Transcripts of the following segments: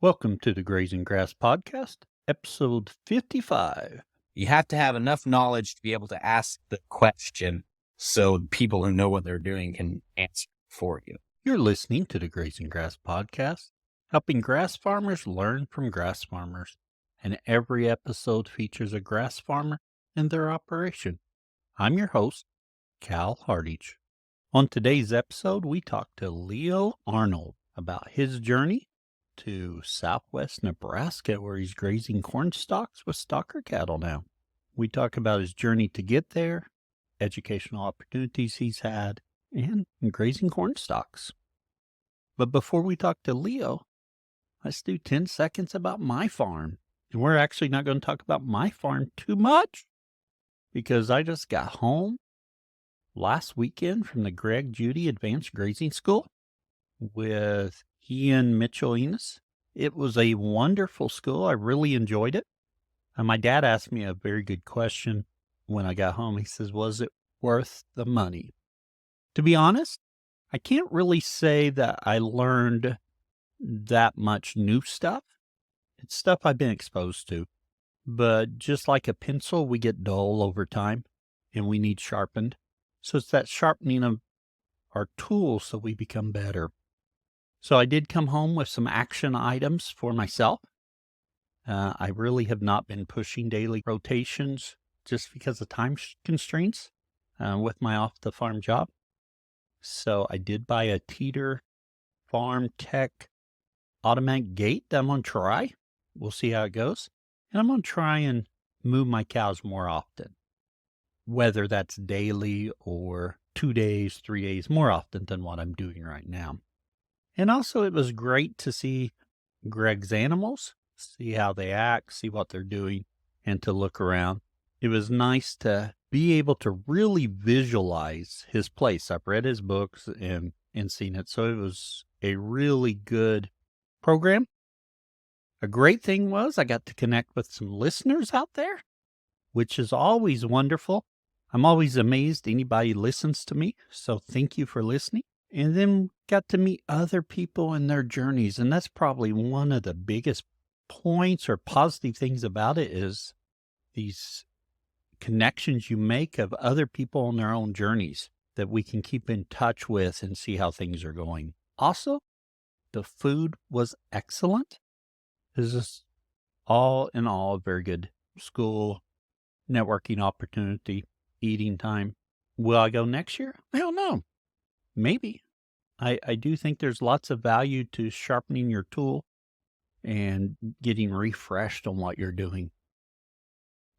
Welcome to the Grazing Grass Podcast, episode 55. You have to have enough knowledge to be able to ask the question so people who know what they're doing can answer for you. You're listening to the Grazing Grass Podcast, helping grass farmers learn from grass farmers. And every episode features a grass farmer and their operation. I'm your host, Cal Hardage. On today's episode, we talk to Leo Arnold about his journey to southwest Nebraska, where he's grazing corn stalks with stocker cattle now. We talk about his journey to get there, educational opportunities he's had, and grazing corn stalks. But before we talk to Leo, let's do 10 seconds about my farm. And we're actually not going to talk about my farm too much because I just got home last weekend from the Judy Advanced Grazing School with Ian Mitchell Enos. It was a wonderful school. I really enjoyed it. And my dad asked me a very good question when I got home. He says, was it worth the money? To be honest, I can't really say that I learned that much new stuff. It's stuff I've been exposed to. But just like a pencil, we get dull over time and we need sharpened. So it's that sharpening of our tools so we become better. So I did come home with some action items for myself. I really have not been pushing daily rotations just because of time constraints with my off-the-farm job. So I did buy a Teeter Farm Tech automatic gate that I'm going to try. We'll see how it goes. And I'm going to try and move my cows more often, whether that's daily or 2 days, 3 days, more often than what I'm doing right now. And also it was great to see Greg's animals, see how they act, see what they're doing, and to look around. It was nice to be able to really visualize his place. I've read his books and seen it, so it was a really good program. A great thing was I got to connect with some listeners out there, which is always wonderful. I'm always amazed anybody listens to me, so thank you for listening. And then got to meet other people in their journeys, and that's probably one of the biggest points or positive things about it is these connections you make of other people on their own journeys that we can keep in touch with and see how things are going. Also, the food was excellent. This is all in all a very good school, networking opportunity, eating time. Will I go next year? I don't know. Maybe. I do think there's lots of value to sharpening your tool and getting refreshed on what you're doing.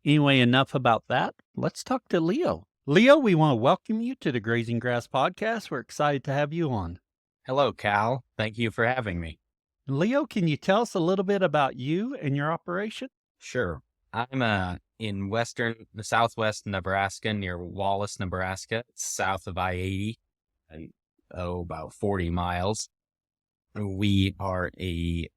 Anyway, enough about that. Let's talk to Leo. Leo, we want to welcome you to the Grazing Grass Podcast. We're excited to have you on. Hello, Cal. Thank you for having me. Leo, can you tell us a little bit about you and your operation? Sure. I'm in southwest Nebraska, near Wallace, Nebraska. It's south of I-80, and about 40 miles. We are a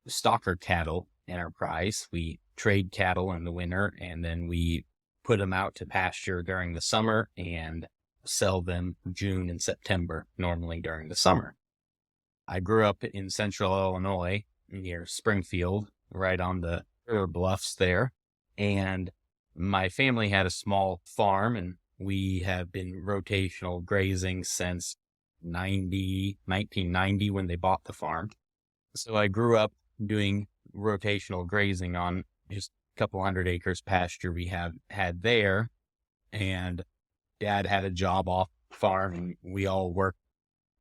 stocker cattle enterprise. We trade cattle in the winter, and then we put them out to pasture during the summer and sell them June and September, normally during the summer. I grew up in central Illinois near Springfield, right on the river bluffs there. And my family had a small farm, and we have been rotational grazing since 1990 when they bought the farm. So I grew up doing rotational grazing on just a couple 100 acres pasture we had there. And Dad had a job off farm, and we all worked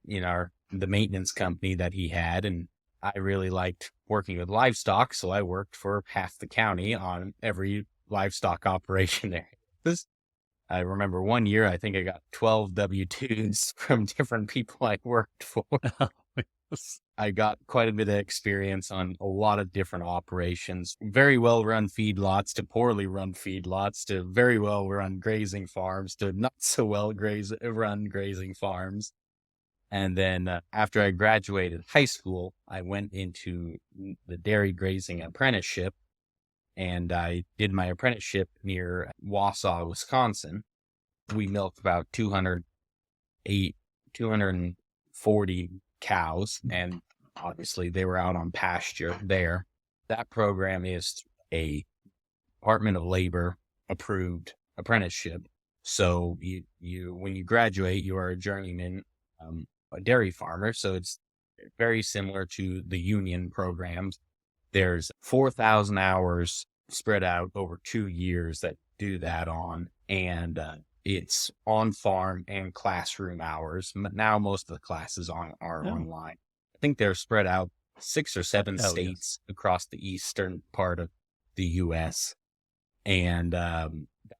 in the maintenance company that he had. And I really liked working with livestock, so I worked for half the county on every livestock operation there. I remember one year, I think I got 12 W-2s from different people I worked for. I got quite a bit of experience on a lot of different operations, very well-run feedlots to poorly run feedlots to very well-run grazing farms to not so well-run grazing farms. And then after I graduated high school, I went into the Dairy Grazing Apprenticeship, and I did my apprenticeship near Wausau, Wisconsin. We milked about 240 cows, and obviously they were out on pasture there. That program is a Department of Labor approved apprenticeship. So when you graduate, you are a journeyman, a dairy farmer. So it's very similar to the union programs. There's 4,000 hours spread out over 2 years that do that on, and it's on farm and classroom hours. Now most of the classes are Oh, online. I think they're spread out 6 or 7 oh yes. states across the eastern part of the U.S. And that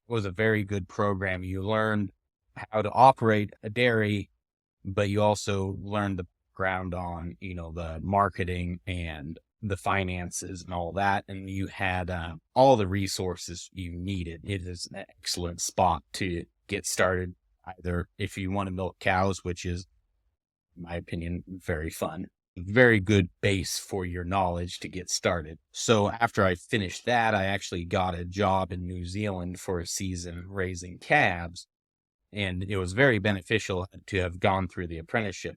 was a very good program. You learned how to operate a dairy, but you also learned the ground on, the marketing and the finances and all that. And you had all the resources you needed. It is an excellent spot to get started, either if you want to milk cows, which is, in my opinion, very fun. Very good base for your knowledge to get started. So after I finished that, I actually got a job in New Zealand for a season raising calves. And it was very beneficial to have gone through the apprenticeship.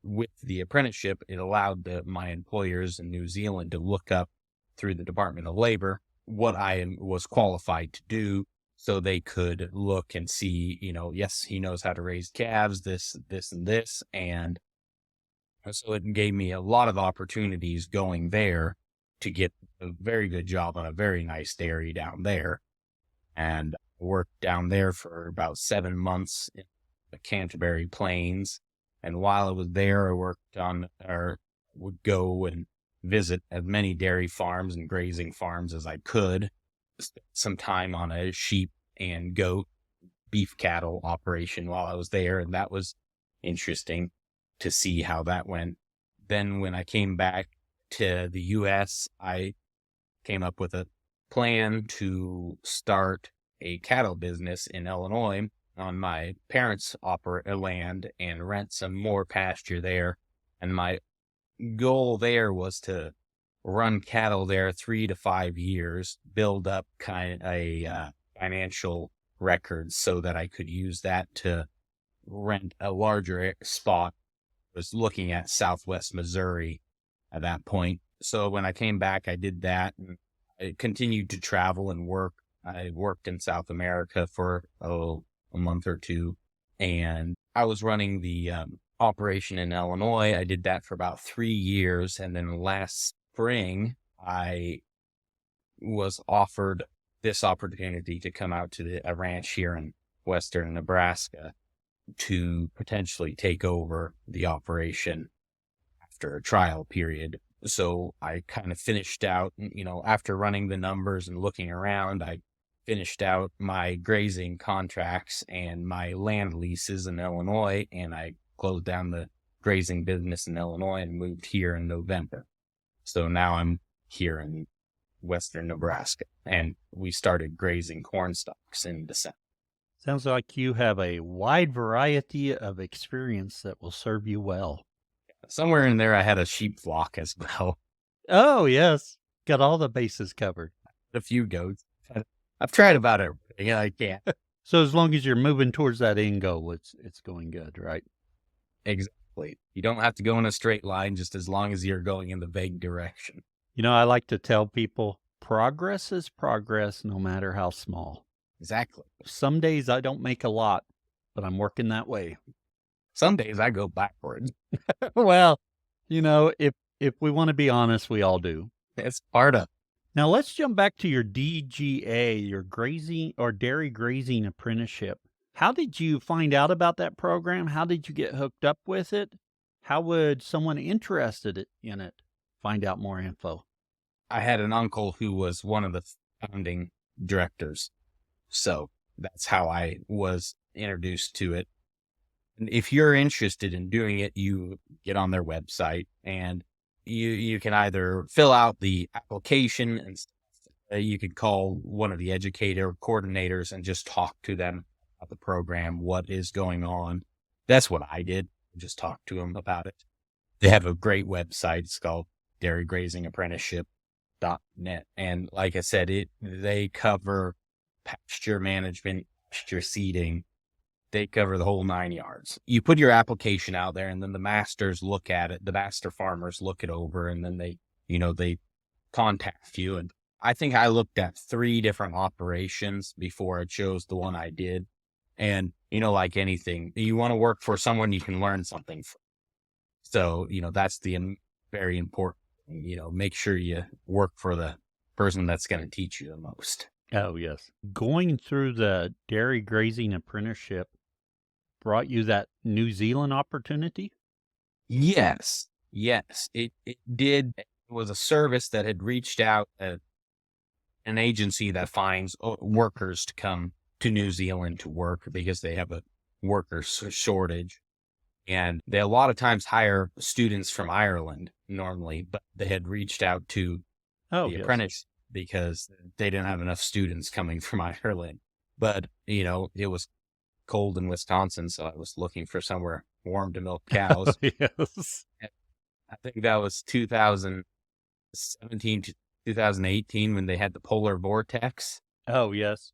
With the apprenticeship, it allowed my employers in New Zealand to look up through the Department of Labor what I was qualified to do, so they could look and see, yes, he knows how to raise calves, this, and this. And so it gave me a lot of opportunities going there to get a very good job on a very nice dairy down there. And I worked down there for about 7 months in the Canterbury Plains. And while I was there, I worked on, or would go and visit as many dairy farms and grazing farms as I could. Spent some time on a sheep and goat, beef cattle operation while I was there. And that was interesting to see how that went. Then when I came back to the U.S., I came up with a plan to start a cattle business in Illinois on my parents' land and rent some more pasture there. And my goal there was to run cattle there 3 to 5 years, build up kind of a financial record so that I could use that to rent a larger spot. I was looking at Southwest Missouri at that point. So when I came back, I did that, and I continued to travel and work. I worked in South America for a month or two, and I was running the operation in Illinois. I did that for about 3 years, and then last spring, I was offered this opportunity to come out to a ranch here in western Nebraska to potentially take over the operation after a trial period. So I kind of finished out, after running the numbers and looking around, I finished out my grazing contracts and my land leases in Illinois, and I closed down the grazing business in Illinois and moved here in November. So now I'm here in western Nebraska, and we started grazing corn stalks in December. Sounds like you have a wide variety of experience that will serve you well. Somewhere in there, I had a sheep flock as well. Oh, yes. Got all the bases covered. A few goats. I've tried about everything. I can't. So as long as you're moving towards that end goal, it's going good, right? Exactly. You don't have to go in a straight line, just as long as you're going in the vague direction. I like to tell people progress is progress, no matter how small. Exactly. Some days I don't make a lot, but I'm working that way. Some days I go backwards. Well, if we want to be honest, we all do. It's part of. Now let's jump back to your DGA, your grazing or dairy grazing apprenticeship. How did you find out about that program? How did you get hooked up with it? How would someone interested in it find out more info? I had an uncle who was one of the founding directors. So that's how I was introduced to it. And if you're interested in doing it, you get on their website, and you can either fill out the application, and you could call one of the educator coordinators and just talk to them about the program, what is going on. That's what I did. Just talk to them about it. They have a great website. It's called Dairy Grazing Apprenticeship.net. And like I said, they cover pasture management, pasture seeding, They cover the whole 9 yards. You put your application out there, and then the masters look at it. The master farmers look it over, and then they contact you. And I think I looked at 3 different operations before I chose the one I did. And, like anything, you want to work for someone you can learn something from. So, that's very important. Make sure you work for the person that's going to teach you the most. Oh, yes. Going through the Dairy Grazing Apprenticeship brought you that New Zealand opportunity? Yes. It did. It was a service that had reached out, an agency that finds workers to come to New Zealand to work because they have a worker shortage. And they a lot of times hire students from Ireland normally, but they had reached out to Oh, the yes. apprentice because they didn't have enough students coming from Ireland. But, it was cold in Wisconsin, so I was looking for somewhere warm to milk cows. Yes. I think that was 2017 to 2018 when they had the polar vortex. Oh, yes.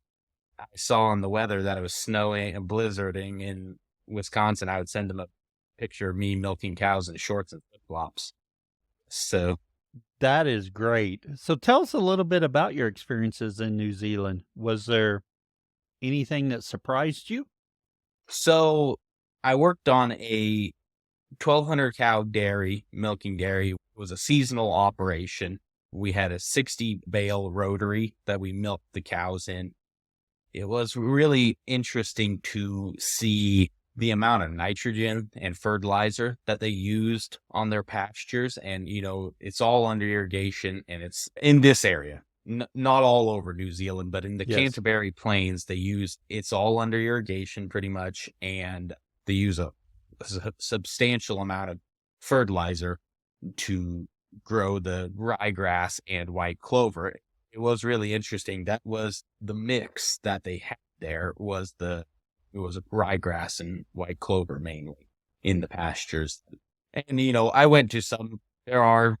I saw on the weather that it was snowing and blizzarding in Wisconsin. I would send them a picture of me milking cows in shorts and flip-flops. So That is great. So tell us a little bit about your experiences in New Zealand. Was there anything that surprised you? So I worked on a 1,200 cow dairy, milking dairy. It was a seasonal operation. We had a 60 bale rotary that we milked the cows in. It was really interesting to see the amount of nitrogen and fertilizer that they used on their pastures. And, it's all under irrigation, and it's in this area. Not all over New Zealand, but in the Yes. Canterbury Plains, it's all under irrigation pretty much, and they use a substantial amount of fertilizer to grow the ryegrass and white clover. It was really interesting. That was the mix that they had there it was ryegrass and white clover mainly in the pastures. And, I went to there are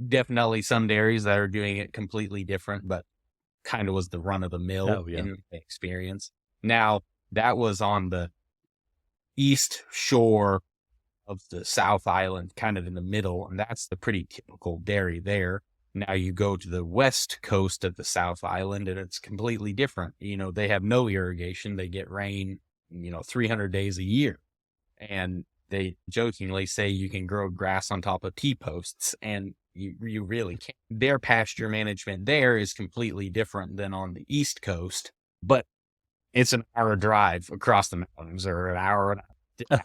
definitely some dairies that are doing it completely different, but kind of was the run of the mill in the experience. Now, that was on the east shore of the South Island, kind of in the middle, and that's the pretty typical dairy there. Now you go to the west coast of the South Island, and it's completely different. They have no irrigation. They get rain, 300 days a year. And they jokingly say you can grow grass on top of T-posts, and you really can't. Their pasture management there is completely different than on the East Coast, but it's an hour drive across the mountains, or an hour and a half.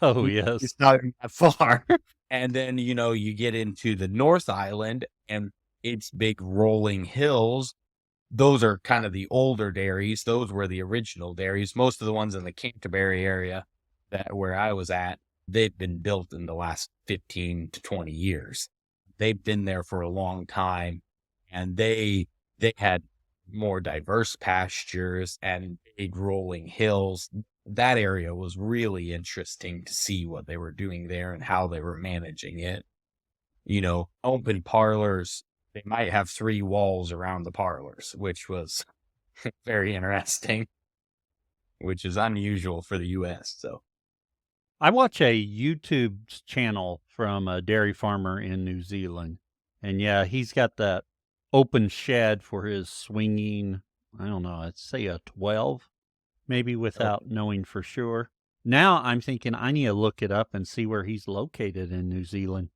Oh, yes. It's not even that far. And then, you get into the North Island, and it's big rolling hills. Those are kind of the older dairies. Those were the original dairies. Most of the ones in the Canterbury area where I was at, they've been built in the last 15 to 20 years. They've been there for a long time, and they had more diverse pastures and big rolling hills. That area was really interesting to see what they were doing there and how they were managing it. Open parlors, they might have 3 walls around the parlors, which was very interesting, which is unusual for the U.S. So I watch a YouTube channel from a dairy farmer in New Zealand, and yeah, he's got that open shed for his swinging, I don't know, I'd say a 12, maybe without knowing for sure. Now I'm thinking I need to look it up and see where he's located in New Zealand.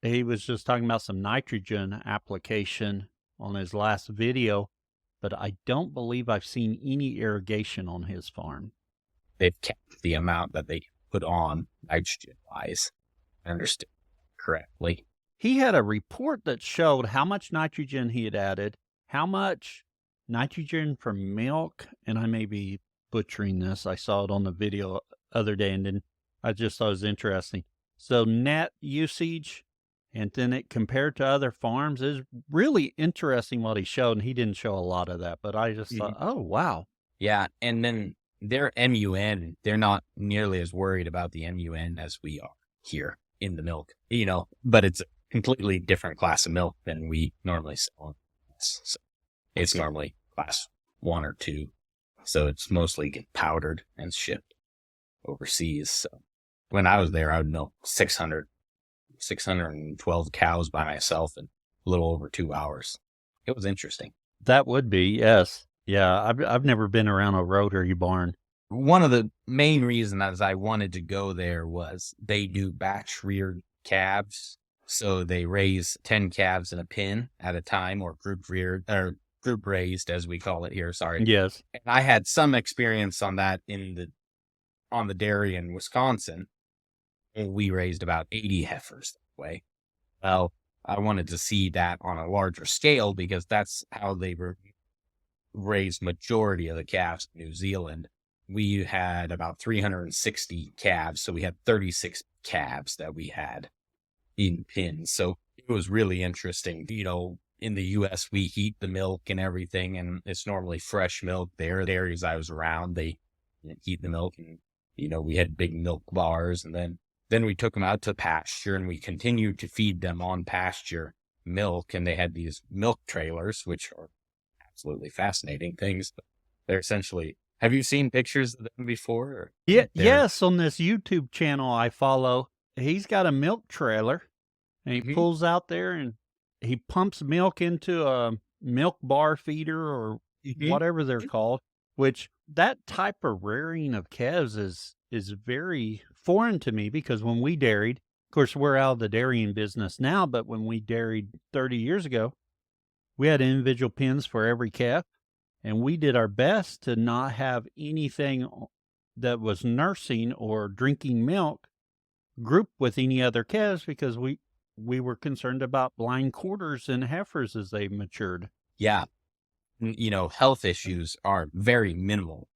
He was just talking about some nitrogen application on his last video, but I don't believe I've seen any irrigation on his farm. they've kept the amount that they put on nitrogen-wise. I understand correctly. He had a report that showed how much nitrogen he had added, how much nitrogen from milk, and I may be butchering this. I saw it on the video other day, and then I just thought it was interesting. So net usage, and then it compared to other farms is really interesting what he showed, and he didn't show a lot of that, but I just thought, oh, wow. Yeah, and then their MUN, they're not nearly as worried about the MUN as we are here in the milk, but it's a completely different class of milk than we normally sell. So it's normally class 1 or 2. So it's mostly get powdered and shipped overseas. So when I was there, I would milk 612 cows by myself in a little over 2 hours. It was interesting. That would be, yes. Yeah, I've never been around a rotary barn. One of the main reasons I wanted to go there was they do batch reared calves. So they raise 10 calves in a pen at a time, or group reared, or group raised, as we call it here. Sorry. Yes. And I had some experience on that on the dairy in Wisconsin. And we raised about 80 heifers that way. Well, I wanted to see that on a larger scale because that's how they raised majority of the calves in New Zealand. We had about 360 calves, so we had 36 calves that we had in pens. So it was really interesting. In the U.S., we heat the milk and everything, and it's normally fresh milk there. The areas I was around, they heat the milk, and, we had big milk bars, and then we took them out to pasture, and we continued to feed them on pasture milk, and they had these milk trailers, which are absolutely fascinating things. But they're essentially, have you seen pictures of them before? Yeah, yes, on this YouTube channel I follow, he's got a milk trailer, and he pulls out there and he pumps milk into a milk bar feeder or whatever they're called, which that type of rearing of calves is very foreign to me because when we dairied, of course, we're out of the dairying business now, but when we dairied 30 years ago, we had individual pens for every calf, and we did our best to not have anything that was nursing or drinking milk grouped with any other calves because we were concerned about blind quarters and heifers as they matured. Yeah. Health issues are very minimal,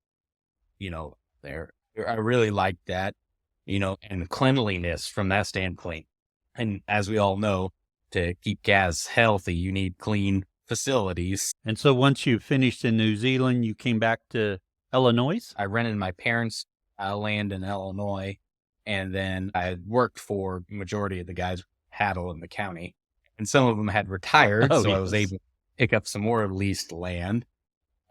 there. I really like that, and cleanliness from that standpoint. And as we all know, to keep calves healthy, you need clean facilities. And so once you finished in New Zealand, you came back to Illinois? I rented my parents' land in Illinois, and then I worked for majority of the guys cattle in the county, and some of them had retired, so I was able to pick up some more leased land.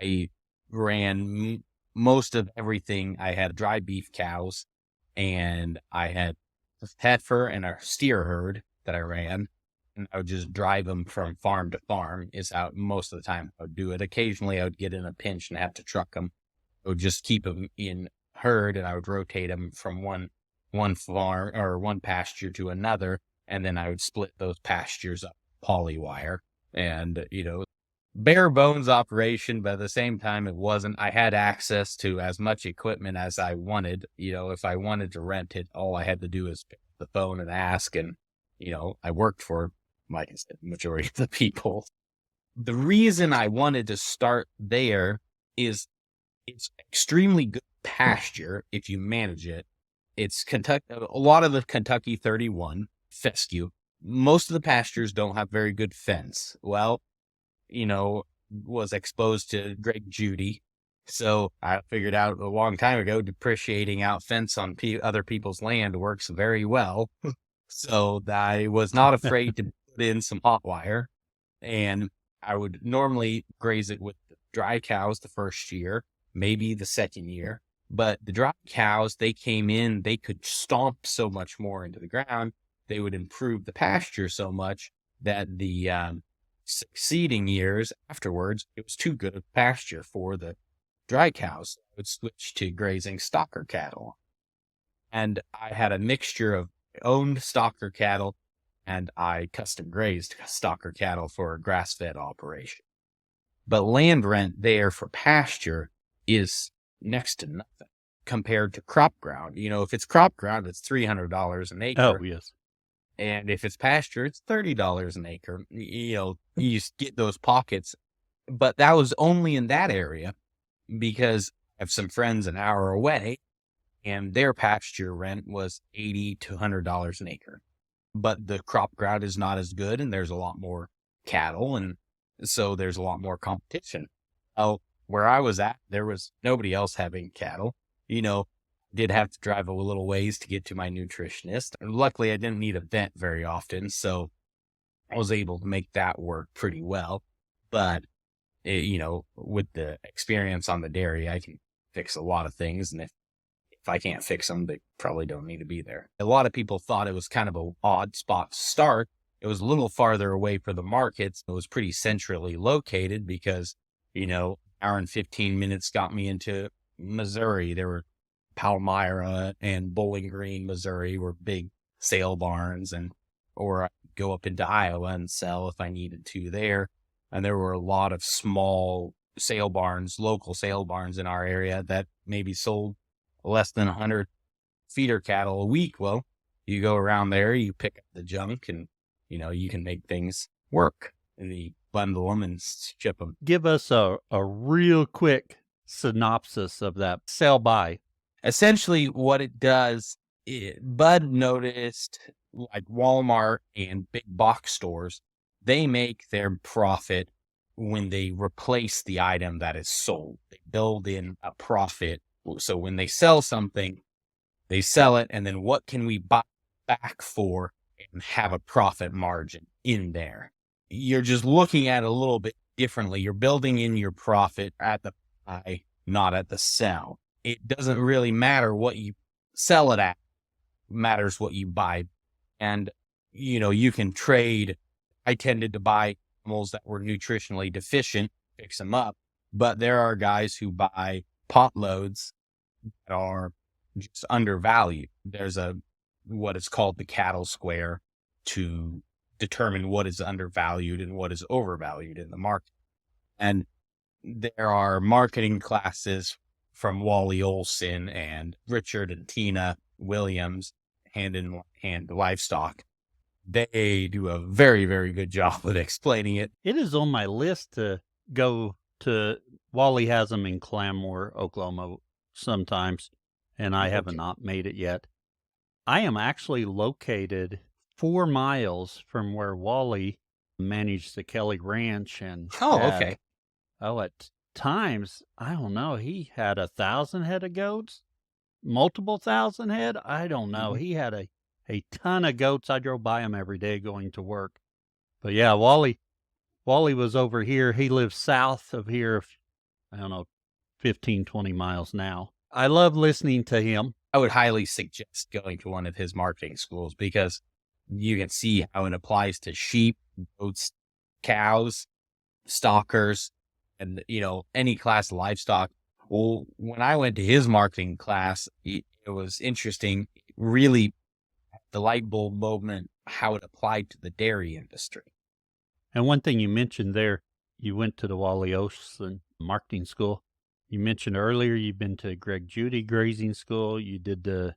I ran most of everything. I had dry beef cows, and I had a heifer and a steer herd that I ran, and I would just drive them from farm to farm is how most of the time I would do it. Occasionally I would get in a pinch and have to truck them. I would just keep them in herd, and I would rotate them from one farm or one pasture to another, and then I would split those pastures up polywire, and bare bones operation, but at the same time it wasn't. I had access to as much equipment as I wanted. If I wanted to rent it, all I had to do is pick up the phone and ask, and I worked for, like I said, the majority of the people. The reason I wanted to start there is it's extremely good pasture if you manage it. It's Kentucky, a lot of the Kentucky 31 fescue. Most of the pastures don't have very good fence. Well, was exposed to Great Judy. So I figured out a long time ago, depreciating out fence on other people's land works very well. So I was not afraid to put in some hot wire, and I would normally graze it with the dry cows the first year, maybe the second year. But the dry cows, they came in, they could stomp so much more into the ground. They would improve the pasture so much that the succeeding years afterwards, it was too good of pasture for the dry cows. I would switch to grazing stocker cattle. And I had a mixture of owned stocker cattle, and I custom grazed stocker cattle for a grass-fed operation. But land rent there for pasture is next to nothing compared to crop ground. If it's crop ground, it's $300 an acre. Oh, yes. And if it's pasture, it's $30 an acre. You just get those pockets. But that was only in that area because I have some friends an hour away, and their pasture rent was $80 to $100 an acre. But the crop ground is not as good, and there's a lot more cattle, and so there's a lot more competition. Where I was at, there was nobody else having cattle. Did have to drive a little ways to get to my nutritionist. And luckily, I didn't need a vet very often, so I was able to make that work pretty well. But, with the experience on the dairy, I can fix a lot of things. And if If I can't fix them, they probably don't need to be there. A lot of people thought it was kind of an odd spot to start. It was a little farther away for the markets. It was pretty centrally located because, hour and 15 minutes got me into Missouri. There were Palmyra and Bowling Green, Missouri were big sale barns, or I'd go up into Iowa and sell if I needed to there. And there were a lot of small sale barns, local sale barns in our area that maybe sold less than 100 feeder cattle a week. Well, you go around there, you pick up the junk, and you can make things work, and you bundle them and ship them. Give us a real quick synopsis of that sell by. Essentially what it does, Bud noticed like Walmart and big box stores, they make their profit when they replace the item that is sold. They build in a profit. So when they sell something, they sell it, and then what can we buy back for and have a profit margin in there? You're just looking at it a little bit differently. You're building in your profit at the buy, not at the sell. It doesn't really matter what you sell it at. It matters what you buy. And, you can trade. I tended to buy animals that were nutritionally deficient, fix them up. But there are guys who buy pot loads that are just undervalued. There's what is called the cattle square to determine what is undervalued and what is overvalued in the market. And there are marketing classes from Wally Olson and Richard and Tina Williams, Hand in Hand Livestock. They do a very, very good job of explaining it. It is on my list to go to. Wally has them in Claremore, Oklahoma sometimes, and I have not made it yet. I am actually located 4 miles from where Wally managed the Kelly Ranch, and Okay. At times, I don't know, he had 1,000 head of goats, multiple thousand head. I don't know. He had a ton of goats. I drove by him every day going to work. But yeah, Wally was over here. He lives south of here, I don't know, 15, 20 miles now. I love listening to him. I would highly suggest going to one of his marketing schools because you can see how it applies to sheep, goats, cows, stockers, and, any class of livestock. Well, when I went to his marketing class, it was interesting, really the light bulb moment, how it applied to the dairy industry. And one thing you mentioned there, you went to the Wally Olson marketing school. You mentioned earlier you've been to Judy Grazing School. You did the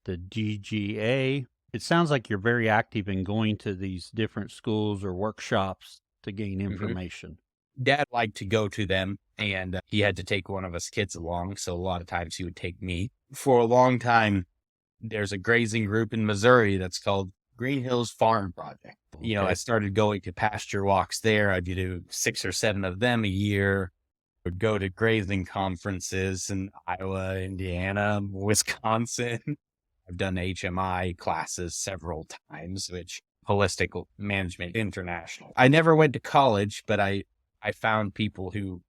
GGA. It sounds like you're very active in going to these different schools or workshops to gain information. Dad liked to go to them, and he had to take one of us kids along, so a lot of times he would take me. For a long time, there's a grazing group in Missouri that's called Green Hills Farm Project. Okay. I started going to pasture walks there. I'd do 6 or 7 of them a year. Would go to grazing conferences in Iowa, Indiana, Wisconsin. I've done HMI classes several times, which Holistic Management International. I never went to college, but I found people who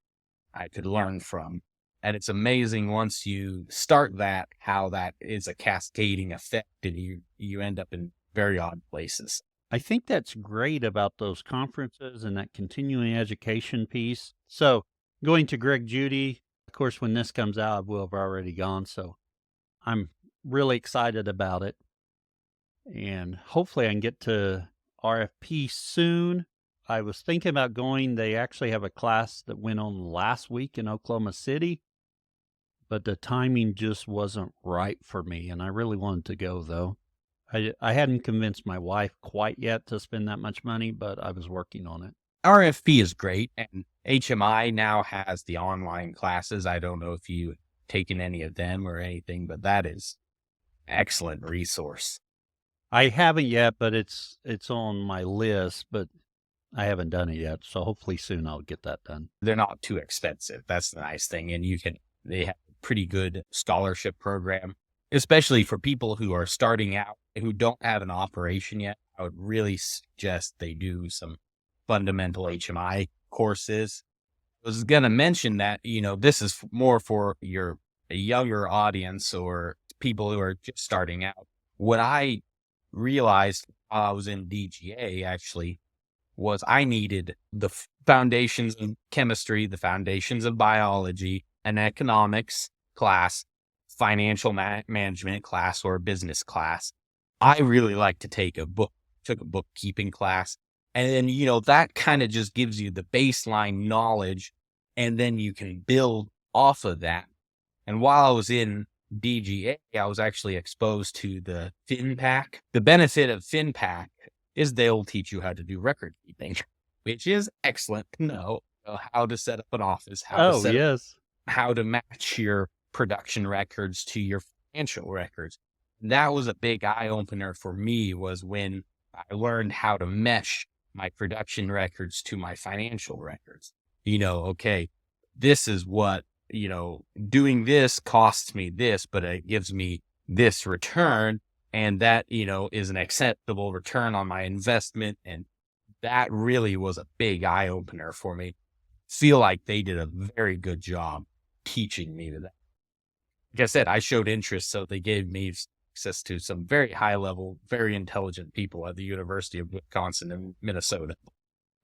I could learn from. And it's amazing once you start that, how that is a cascading effect, and you end up in very odd places. I think that's great about those conferences and that continuing education piece. So going to Judy, of course, when this comes out, I will have already gone. So I'm really excited about it. And hopefully I can get to RFP soon. I was thinking about going. They actually have a class that went on last week in Oklahoma City, but the timing just wasn't right for me, and I really wanted to go, though. I hadn't convinced my wife quite yet to spend that much money, but I was working on it. RFP is great, and HMI now has the online classes. I don't know if you've taken any of them or anything, but that is excellent resource. I haven't yet, but it's on my list, but I haven't done it yet, so hopefully soon I'll get that done. They're not too expensive. That's the nice thing, and they have a pretty good scholarship program, especially for people who are starting out, who don't have an operation yet. I would really suggest they do some fundamental HMI courses. I was going to mention that, this is more for your a younger audience or people who are just starting out. What I realized while I was in DGA actually was I needed the foundations of chemistry, the foundations of biology, an economics class, financial management class, or a business class. I really like to took a bookkeeping class. And then, that kind of just gives you the baseline knowledge, and then you can build off of that. And while I was in DGA, I was actually exposed to the FinPack. The benefit of FinPack is they'll teach you how to do record keeping, which is excellent to know how to set up an office, Oh, yes. how to match your production records to your financial records. That was a big eye opener for me, was when I learned how to mesh my production records to my financial records. Okay, this is what, doing this costs me this, but it gives me this return. And that, is an acceptable return on my investment. And that really was a big eye opener for me. Feel like they did a very good job teaching me that. Like I said, I showed interest, so they gave me access to some very high level, very intelligent people at the University of Wisconsin in Minnesota.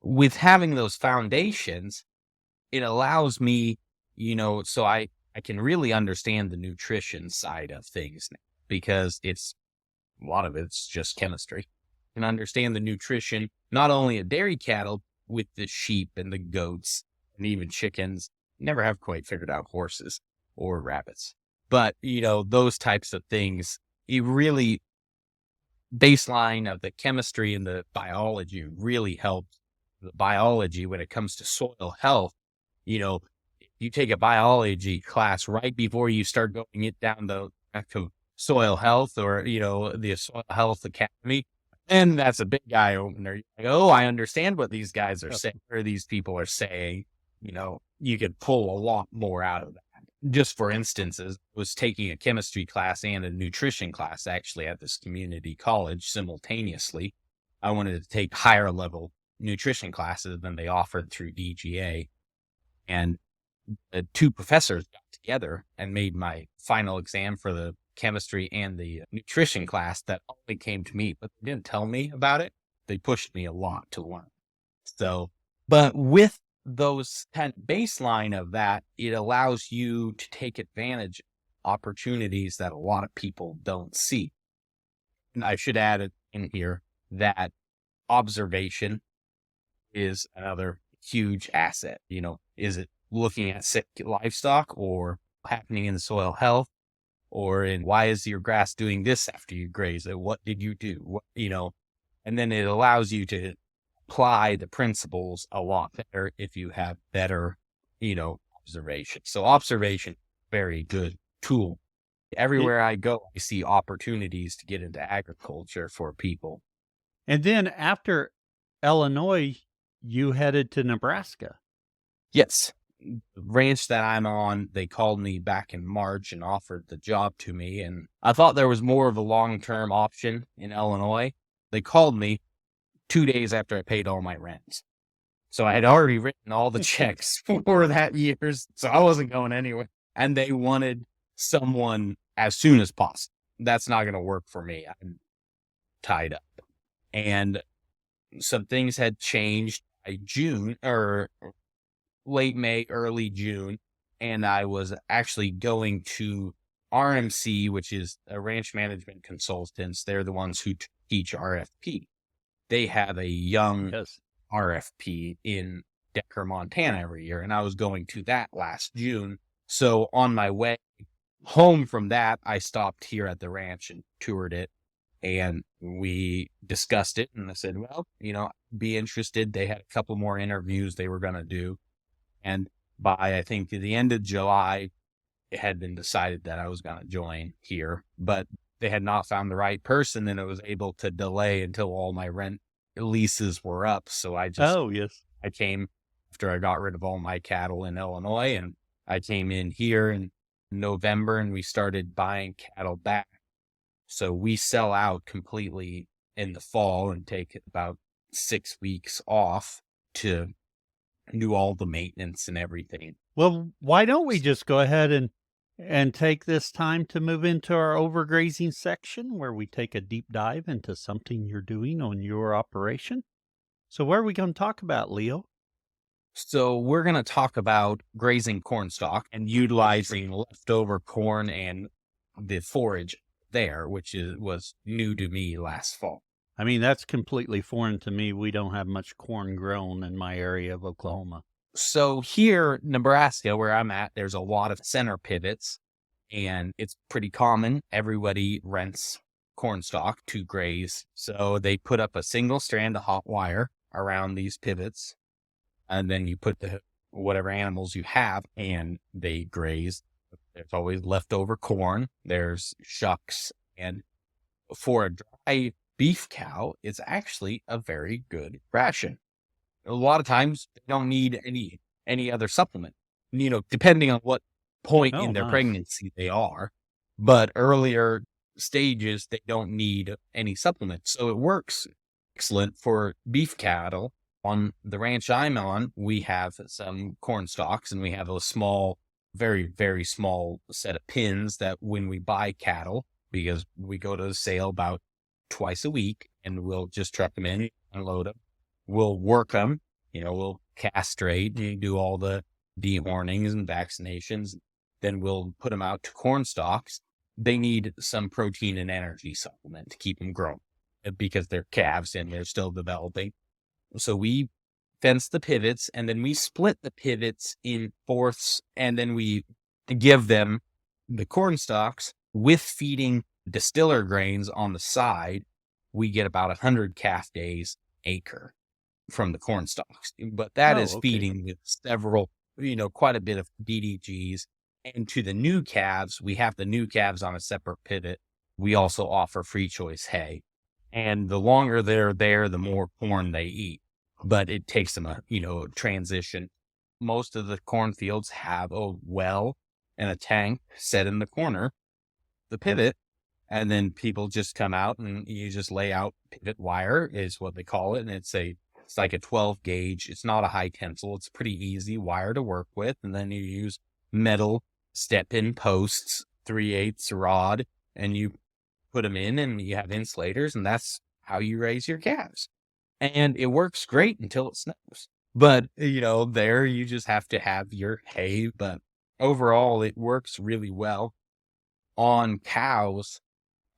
With having those foundations, it allows me, so I can really understand the nutrition side of things now, because a lot of it's just chemistry. And understand the nutrition, not only of dairy cattle, with the sheep and the goats and even chickens. Never have quite figured out horses or rabbits. But, those types of things, it really, baseline of the chemistry and the biology really helps. The biology, when it comes to soil health, you take a biology class right before you start going it down the to soil health, or, the Soil Health Academy. And that's a big eye opener. You're like, oh, I understand what these guys are saying, or these people are saying. You could pull a lot more out of that. Just for instances, I was taking a chemistry class and a nutrition class actually at this community college simultaneously. I wanted to take higher level nutrition classes than they offered through DGA. And the two professors got together and made my final exam for the chemistry and the nutrition class that only came to me, but they didn't tell me about it. They pushed me a lot to learn. So, but with those kind of baseline of that, it allows you to take advantage of opportunities that a lot of people don't see. And I should add it in here that observation is another huge asset. Is it looking at sick livestock, or happening in the soil health, or in why is your grass doing this after you graze it? What did you do? And then it allows you to apply the principles a lot better if you have better, observation. So observation, very good tool. Everywhere I go, I see opportunities to get into agriculture for people. And then after Illinois, you headed to Nebraska. Yes. The ranch that I'm on, they called me back in March and offered the job to me. And I thought there was more of a long-term option in Illinois. They called me 2 days after I paid all my rents. So I had already written all the checks for that year's, so I wasn't going anywhere. And they wanted someone as soon as possible. That's not going to work for me. I'm tied up. And some things had changed by June, or late May, early June. And I was actually going to RMC, which is a ranch management consultants. They're the ones who teach RFP. They have a young RFP in Decker, Montana every year. And I was going to that last June. So on my way home from that, I stopped here at the ranch and toured it. And we discussed it. And I said, well, I'd be interested. They had a couple more interviews they were going to do. And by, I think, the end of July, it had been decided that I was going to join here. But they had not found the right person, and it was able to delay until all my rent leases were up. So I came after I got rid of all my cattle in Illinois, and I came in here in November, and we started buying cattle back. So we sell out completely in the fall and take about 6 weeks off to do all the maintenance and everything. Well, why don't we just go ahead and and take this time to move into our overgrazing section where we take a deep dive into something you're doing on your operation. So, what are we going to talk about, Leo? So we're going to talk about grazing corn stalk and utilizing leftover corn and the forage there, which was new to me last fall. I mean, that's completely foreign to me. We don't have much corn grown in my area of Oklahoma. So here, Nebraska, where I'm at, there's a lot of center pivots, and it's pretty common. Everybody rents corn stalk to graze. So they put up a single strand of hot wire around these pivots, and then you put the whatever animals you have, and they graze. There's always leftover corn. There's shucks, and for a dry beef cow, it's actually a very good ration. A lot of times they don't need any other supplement, depending on what point Oh, in their nice. pregnancy they are. But earlier stages, they don't need any supplement. So it works excellent for beef cattle. On the ranch I'm on, we have some corn stalks, and we have a small, very, very small set of pins that when we buy cattle, because we go to the sale about twice a week, and we'll just truck them in, unload them. We'll work them, we'll castrate and do all the dehornings and vaccinations. Then we'll put them out to corn stalks. They need some protein and energy supplement to keep them growing because they're calves and they're still developing. So we fence the pivots, and then we split the pivots in fourths, and then we give them the corn stalks with feeding distiller grains on the side. We get about 100 calf days acre from the corn stalks, but that is Oh, okay. feeding with several, quite a bit of DDGs. And to the new calves, we have the new calves on a separate pivot. We also offer free choice hay. And the longer they're there, the more corn they eat. But it takes them a transition. Most of the cornfields have a well and a tank set in the corner, the pivot, and then people just come out and you just lay out pivot wire is what they call it. And it's like a 12 gauge. It's not a high tensile. It's pretty easy wire to work with. And then you use metal step-in posts, 3/8 rod, and you put them in, and you have insulators, and that's how you raise your calves. And it works great until it snows. But, there you just have to have your hay. But overall, it works really well. On cows,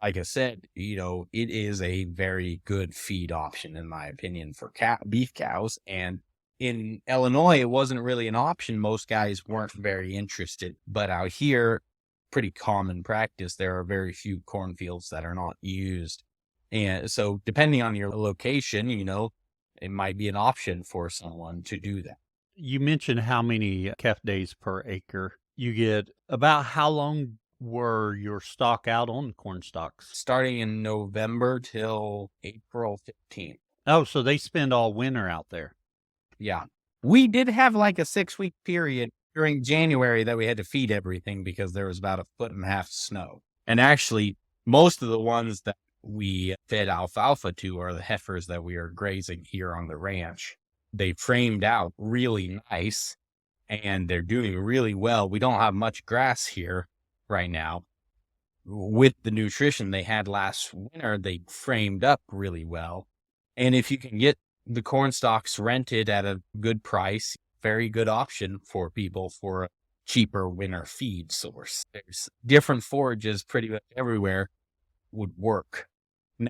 like I said, it is a very good feed option, in my opinion, for beef cows. And in Illinois, it wasn't really an option. Most guys weren't very interested. But out here, pretty common practice. There are very few cornfields that are not used. And so depending on your location, it might be an option for someone to do that. You mentioned how many calf days per acre you get. About how long were your stock out on the corn stalks? Starting in November till April 15th. Oh, so they spend all winter out there. Yeah. We did have like a 6-week period during January that we had to feed everything because there was about 1.5 feet of snow. And actually, most of the ones that we fed alfalfa to are the heifers that we are grazing here on the ranch. They framed out really nice, and they're doing really well. We don't have much grass here right now. With the nutrition they had last winter, they framed up really well. And if you can get the corn stalks rented at a good price, very good option for people for a cheaper winter feed source. There's different forages pretty much everywhere would work.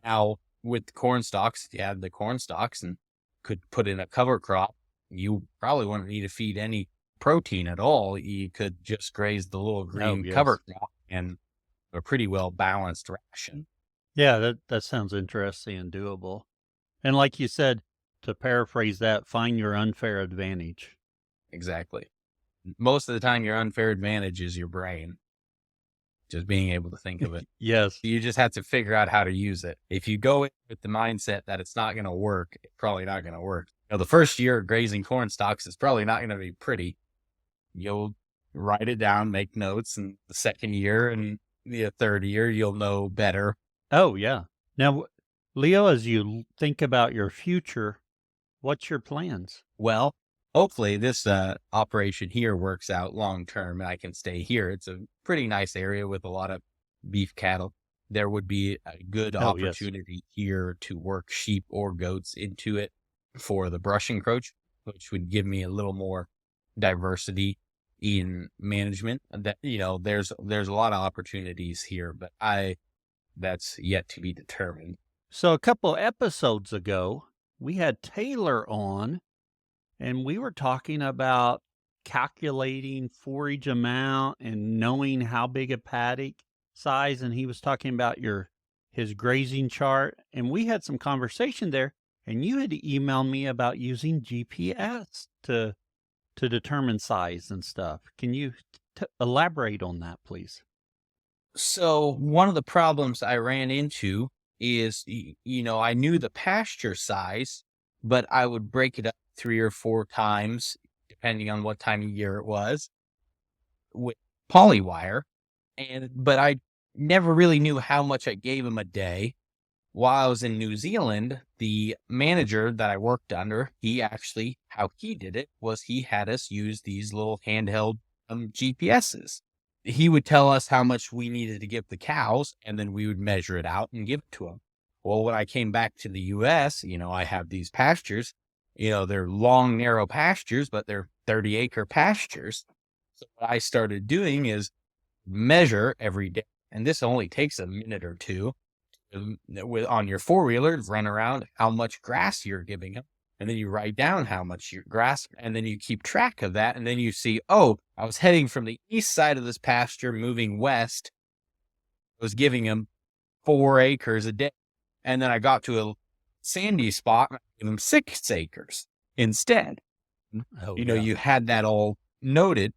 Now, with the corn stalks, if you had the corn stalks and could put in a cover crop, you probably wouldn't need to feed any protein at all. You could just graze the little green cover crop and a pretty well balanced ration. Yeah, that sounds interesting and doable. And like you said, to paraphrase that, find your unfair advantage. Exactly. Most of the time, your unfair advantage is your brain. Just being able to think of it. Yes. You just have to figure out how to use it. If you go in with the mindset that it's not going to work, it's probably not going to work. The first year of grazing corn stalks is probably not going to be pretty. You'll write it down, make notes, and the second year and the third year, you'll know better. Oh, yeah. Now, Leo, as you think about your future, what's your plans? Well, hopefully this operation here works out long term and I can stay here. It's a pretty nice area with a lot of beef cattle. There would be a good Oh, yes. opportunity here to work sheep or goats into it for the brush encroach, which would give me a little more diversity in management. That, there's a lot of opportunities here, but that's yet to be determined. So a couple episodes ago, we had Taylor on, and we were talking about calculating forage amount and knowing how big a paddock size, and he was talking about his grazing chart, and we had some conversation there, and you had emailed me about using GPS to determine size and stuff. Can you elaborate on that, please? So one of the problems I ran into is, I knew the pasture size, but I would break it up 3 or 4 times, depending on what time of year it was, with polywire. But I never really knew how much I gave him a day. While I was in New Zealand, the manager that I worked under, how he did it was he had us use these little handheld GPSs. He would tell us how much we needed to give the cows, and then we would measure it out and give it to them. Well, when I came back to the US, I have these pastures, they're long, narrow pastures, but they're 30-acre pastures. So what I started doing is measure every day. And this only takes a minute or two on your four-wheeler, run around how much grass you're giving them. And then you write down how much your grass, and then you keep track of that. And then you see, oh, I was heading from the east side of this pasture, moving west. I was giving them 4 acres a day. And then I got to a sandy spot, and I gave them 6 acres instead. Oh, You had that all noted.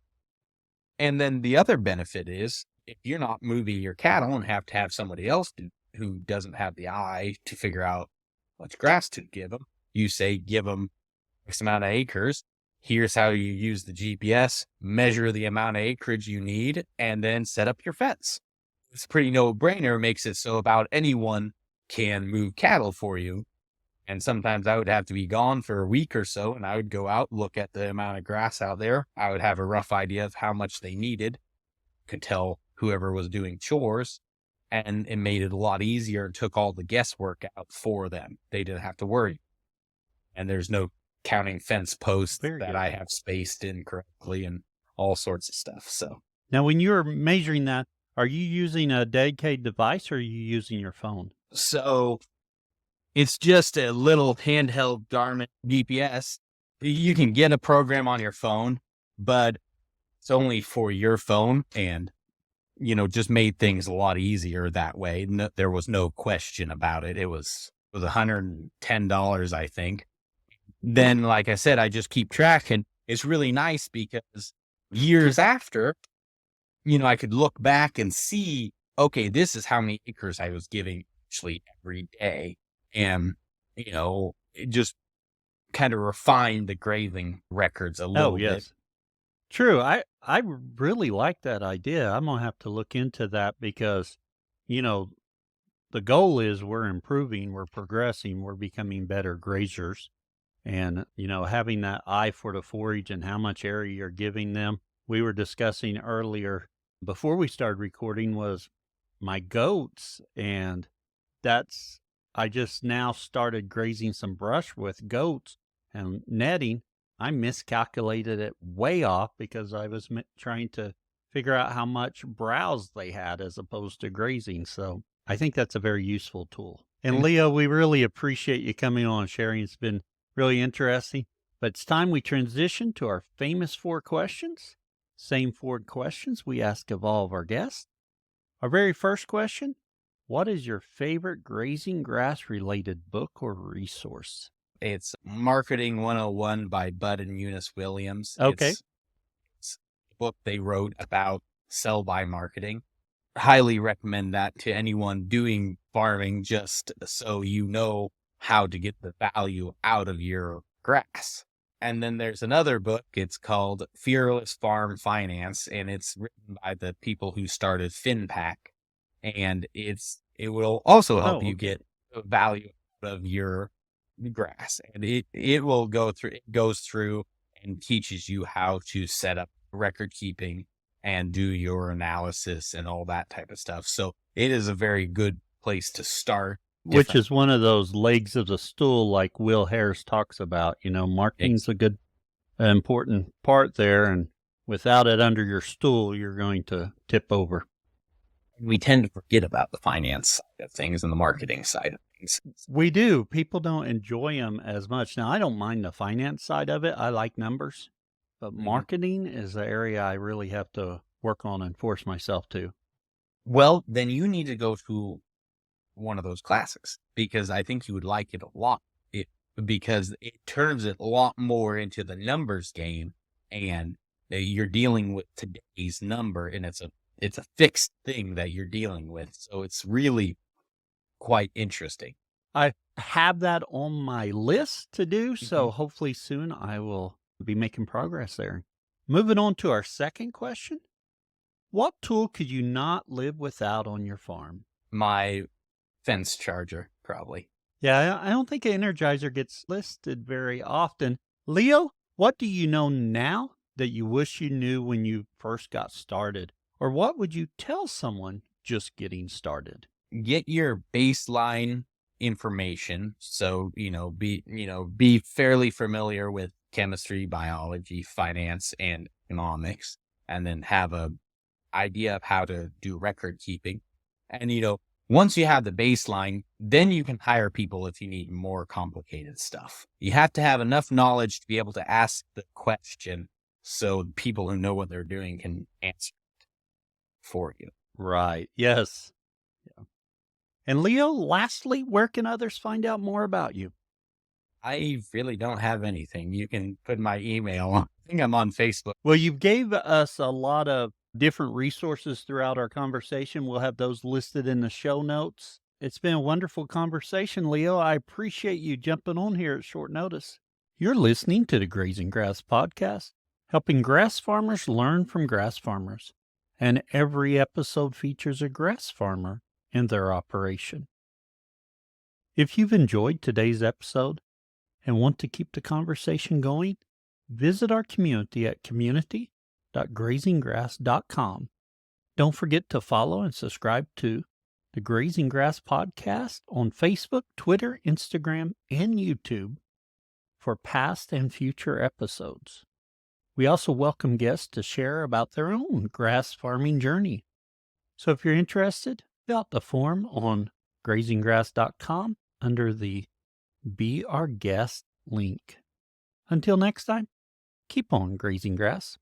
And then the other benefit is if you're not moving your cattle and have to have somebody else who doesn't have the eye to figure out much grass to give them, you say, give them X amount of acres. Here's how you use the GPS, measure the amount of acreage you need, and then set up your fence. It's a pretty no-brainer, makes it so about anyone can move cattle for you. And sometimes I would have to be gone for a week or so, and I would go out, look at the amount of grass out there. I would have a rough idea of how much they needed, could tell whoever was doing chores, and it made it a lot easier and took all the guesswork out for them. They didn't have to worry. And there's no counting fence posts that I have spaced incorrectly and all sorts of stuff. So now, when you're measuring that, are you using a dedicated device or are you using your phone? So it's just a little handheld Garmin GPS. You can get a program on your phone, but it's only for your phone and, just made things a lot easier that way. No, there was no question about it. It was $110, I think. Then, like I said, I just keep track, and it's really nice because years after, I could look back and see, okay, this is how many acres I was giving actually every day. And, it just kind of refined the grazing records a little bit. True. I really like that idea. I'm gonna have to look into that because, the goal is we're improving, we're progressing, we're becoming better grazers. And, having that eye for the forage and how much area you're giving them. We were discussing earlier before we started recording was my goats, and I just now started grazing some brush with goats and netting. I miscalculated it way off because I was trying to figure out how much browse they had as opposed to grazing. So I think that's a very useful tool. And Leo, we really appreciate you coming on and sharing. It's been really interesting. But it's time we transition to our famous 4 questions. Same 4 questions we ask of all of our guests. Our very first question: what is your favorite grazing grass related book or resource? It's Marketing 101 by Bud and Eunice Williams. Okay. It's a book they wrote about sell-by marketing. Highly recommend that to anyone doing farming, just so you know how to get the value out of your grass. And then there's another book. It's called Fearless Farm Finance, and it's written by the people who started FinPack. And it will also help you get the value out of your grass. And it goes through and teaches you how to set up record keeping and do your analysis and all that type of stuff. So it is a very good place to start. Which is one of those legs of the stool like Will Harris talks about. Marketing's a good, important part there, and without it under your stool, you're going to tip over. We tend to forget about the finance side of things and the marketing side of things. We do. People don't enjoy them as much. Now, I don't mind the finance side of it. I like numbers, but marketing is the area I really have to work on and force myself to. Well, then you need to go to one of those classes, because I think you would like it a lot. Because it turns it a lot more into the numbers game, and you're dealing with today's number, and it's a fixed thing that you're dealing with. So it's really quite interesting. I have that on my list to do, so hopefully soon I will be making progress there. Moving on to our second question. What tool could you not live without on your farm? My fence charger, probably. Yeah, I don't think an Energizer gets listed very often. Leo, what do you know now that you wish you knew when you first got started? Or what would you tell someone just getting started? Get your baseline information. So, be fairly familiar with chemistry, biology, finance, and economics, and then have a idea of how to do record keeping. And, once you have the baseline, then you can hire people if you need more complicated stuff. You have to have enough knowledge to be able to ask the question so people who know what they're doing can answer it for you. Right. Yes. Yeah. And Leo, lastly, where can others find out more about you? I really don't have anything. You can put my email. I think I'm on Facebook. Well, you gave us a lot of different resources throughout our conversation. We'll have those listed in the show notes. It's been a wonderful conversation, Leo. I appreciate you jumping on here at short notice. You're listening to the Grazing Grass Podcast, helping grass farmers learn from grass farmers. And every episode features a grass farmer and their operation. If you've enjoyed today's episode and want to keep the conversation going, visit our community at community.grazinggrass.com. Don't forget to follow and subscribe to the Grazing Grass Podcast on Facebook, Twitter, Instagram, and YouTube for past and future episodes. We also welcome guests to share about their own grass farming journey. So if you're interested, fill out the form on grazinggrass.com under the Be Our Guest link. Until next time, keep on grazing grass.